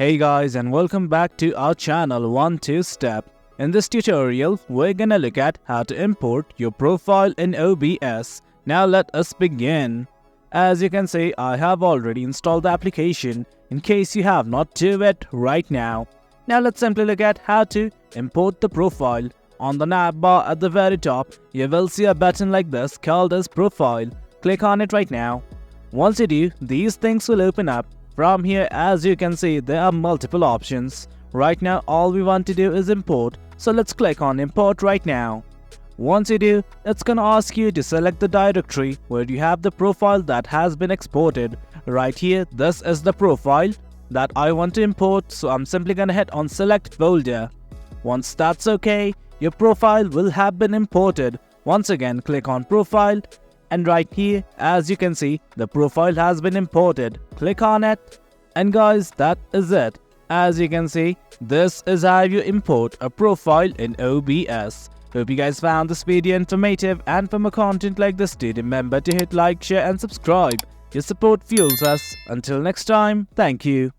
Hey guys, and welcome back to our channel 1-2 Step. In this tutorial, we're gonna look at how to import your profile in OBS. Now let us begin. As you can see, I have already installed the application in case you have not do it right now. Now let's simply look at how to import the profile. On the nav bar at the very top, you will see a button like this called as Profile. Click on it right now. Once you do, these things will open up. From here, as you can see, there are multiple options. Right now, all we want to do is import, so let's click on Import right now. Once you do, it's gonna ask you to select the directory where you have the profile that has been exported. Right here, this is the profile that I want to import, so I'm simply gonna hit on Select Folder. Once that's okay, your profile will have been imported. Once again, click on Profile. And right here, as you can see, the profile has been imported. Click on it. And guys, that is it. As you can see, this is how you import a profile in OBS. Hope you guys found this video informative, and for more content like this, do remember to hit like, share and subscribe. Your support fuels us. Until next time, thank you.